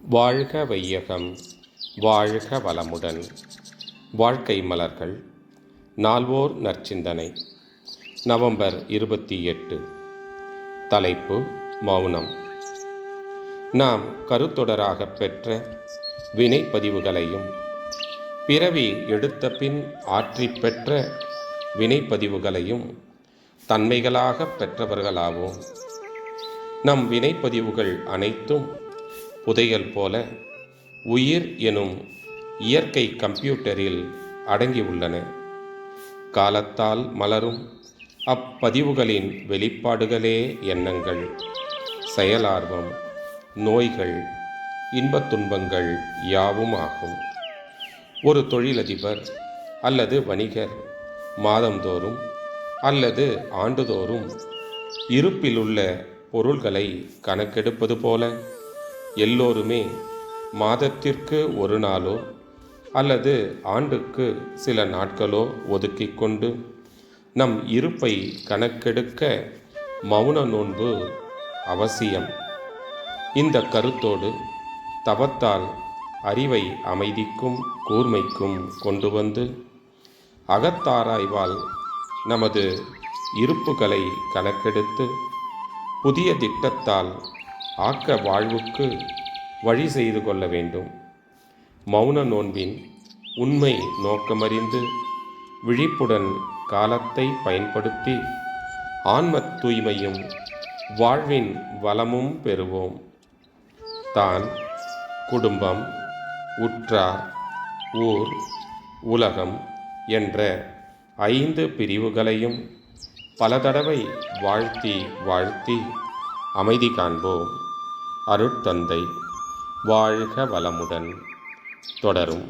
வாழ்க வையகம், வாழ்க வளமுடன். வாழ்க்கை மலர்கள். நால்வோர் நற்சிந்தனை. நவம்பர் 28. தலைப்பு: மௌனம். நாம் கருத்தொடராக பெற்ற வினைப்பதிவுகளையும் பிறவி எடுத்த பின் ஆற்றி பெற்ற வினைப்பதிவுகளையும் தன்மைகளாக பெற்றவர்களாவோம். நம் வினைப்பதிவுகள் அனைத்தும் புதையல் போல உயிர் எனும் இயற்கை கம்ப்யூட்டரில் அடங்கியுள்ளன. காலத்தால் மலரும் அப்பதிவுகளின் வெளிப்பாடுகளே எண்ணங்கள், செயலார்வம், நோய்கள், இன்பத் துன்பங்கள் யாவும் ஆகும். ஒரு தொழிலதிபர் அல்லது வணிகர் மாதந்தோறும் அல்லது ஆண்டுதோறும் இருப்பிலுள்ள பொருள்களை கணக்கெடுப்பது போல எல்லோருமே மாதத்திற்கு ஒரு நாளோ அல்லது ஆண்டுக்கு சில நாட்களோ ஒதுக்கிக் கொண்டு நம் இருப்பை கணக்கெடுக்க மௌன நோன்பு அவசியம். இந்த கருத்தோடு தவத்தால் அறிவை அமைதிக்கும் கூர்மைக்கும் கொண்டு வந்து அகத்தாராய்வால் நமது இருப்புகளை கணக்கெடுத்து புதிய திட்டத்தால் ஆக்க வாழ்வுக்கு வழி செய்து கொள்ள வேண்டும். மௌன நோன்பின் உண்மை நோக்கமறிந்து விழிப்புடன் காலத்தை பயன்படுத்தி ஆன்ம தூய்மையும் வாழ்வின் வளமும் பெறுவோம். தான், குடும்பம், உற்றார், ஊர், உலகம் என்ற 5 பிரிவுகளையும் பல தடவை வாழ்த்தி அமைதி காண்போம். அருட்தந்தை. வாழ்க வளமுடன். தொடரும்.